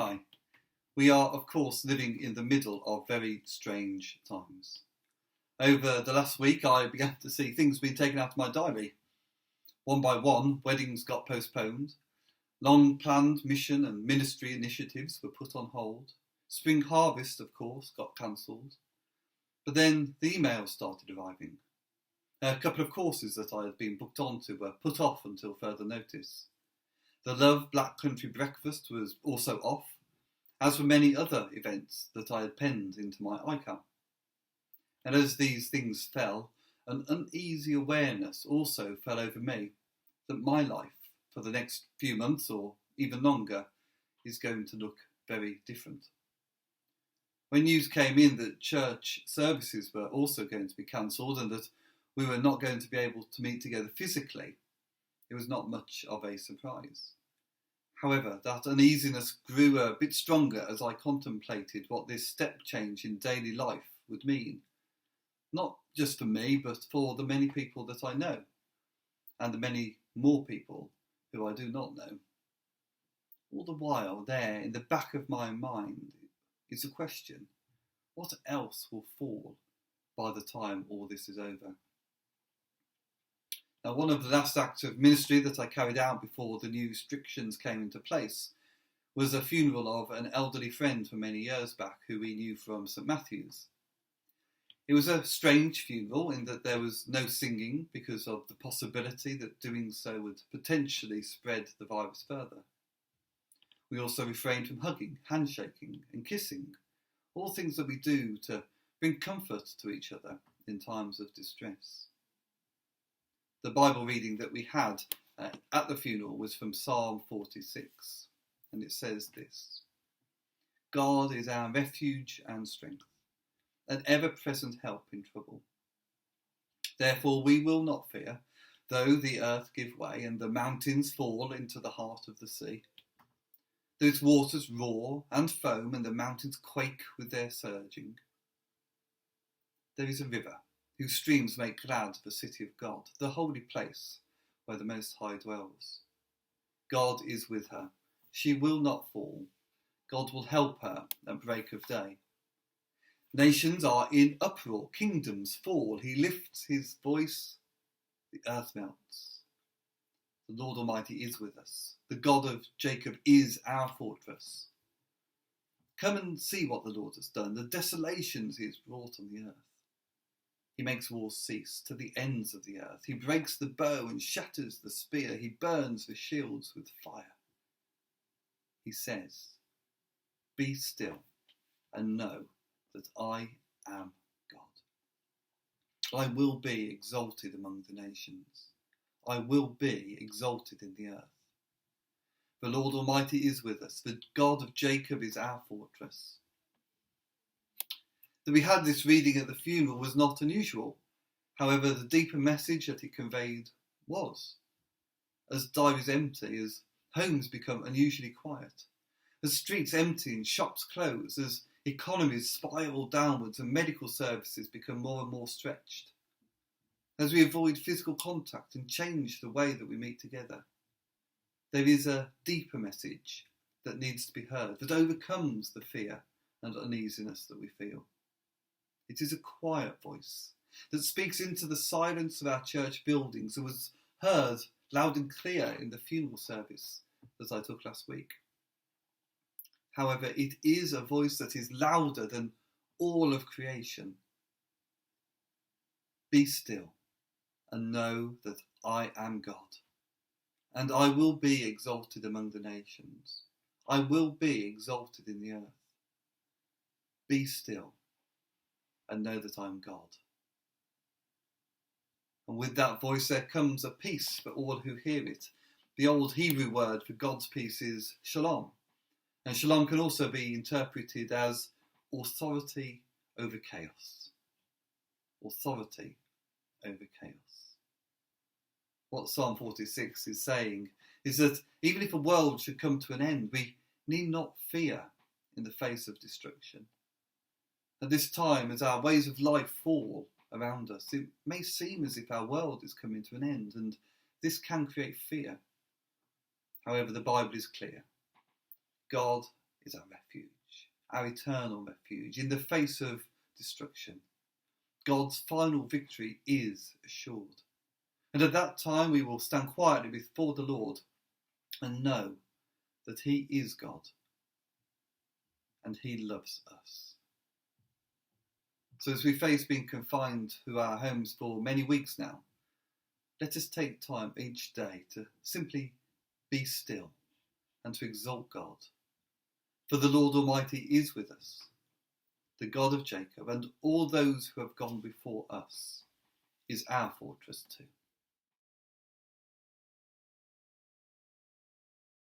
Hi. We are, of course, living in the middle of very strange times. Over the last week, I began to see things being taken out of my diary. One by one, weddings got postponed. Long-planned mission and ministry initiatives were put on hold. Spring harvest, of course, got cancelled. But then the emails started arriving. A couple of courses that I had been booked onto were put off until further notice. The Love Black Country Breakfast was also off, as were many other events that I had penned into my iCal. And as these things fell, an uneasy awareness also fell over me that my life for the next few months or even longer is going to look very different. When news came in that church services were also going to be cancelled and that we were not going to be able to meet together physically, it was not much of a surprise. However, that uneasiness grew a bit stronger as I contemplated what this step change in daily life would mean. Not just for me, but for the many people that I know, and the many more people who I do not know. All the while, there in the back of my mind is a question: what else will fall by the time all this is over? Now, one of the last acts of ministry that I carried out before the new restrictions came into place was a funeral of an elderly friend from many years back who we knew from St Matthew's. It was a strange funeral in that there was no singing because of the possibility that doing so would potentially spread the virus further. We also refrained from hugging, handshaking and kissing, all things that we do to bring comfort to each other in times of distress. The Bible reading that we had at the funeral was from Psalm 46, and it says this: God is our refuge and strength, an ever-present help in trouble. Therefore we will not fear, though the earth give way and the mountains fall into the heart of the sea. Though its waters roar and foam and the mountains quake with their surging. There is a river whose streams make glad the city of God, the holy place where the Most High dwells. God is with her. She will not fall. God will help her at break of day. Nations are in uproar, kingdoms fall. He lifts his voice, the earth melts. The Lord Almighty is with us. The God of Jacob is our fortress. Come and see what the Lord has done, the desolations he has brought on the earth. He makes wars cease to the ends of the earth. He breaks the bow and shatters the spear. He burns the shields with fire. He says, "Be still and know that I am God. I will be exalted among the nations. I will be exalted in the earth. The Lord Almighty is with us. The God of Jacob is our fortress." That we had this reading at the funeral was not unusual. However, the deeper message that it conveyed was: as diaries empty, as homes become unusually quiet, as streets empty and shops close, as economies spiral downwards and medical services become more and more stretched, as we avoid physical contact and change the way that we meet together, there is a deeper message that needs to be heard, that overcomes the fear and uneasiness that we feel. It is a quiet voice that speaks into the silence of our church buildings and was heard loud and clear in the funeral service that I took last week. However, it is a voice that is louder than all of creation. Be still and know that I am God, and I will be exalted among the nations. I will be exalted in the earth. Be still and know that I am God. And with that voice there comes a peace for all who hear it. The old Hebrew word for God's peace is shalom. And shalom can also be interpreted as authority over chaos. Authority over chaos. What Psalm 46 is saying is that even if a world should come to an end, we need not fear in the face of destruction. At this time, as our ways of life fall around us, it may seem as if our world is coming to an end, and this can create fear. However, the Bible is clear. God is our refuge, our eternal refuge in the face of destruction. God's final victory is assured. And at that time we will stand quietly before the Lord and know that he is God and he loves us. So as we face being confined to our homes for many weeks now, let us take time each day to simply be still and to exalt God. For the Lord Almighty is with us, the God of Jacob, and all those who have gone before us is our fortress too.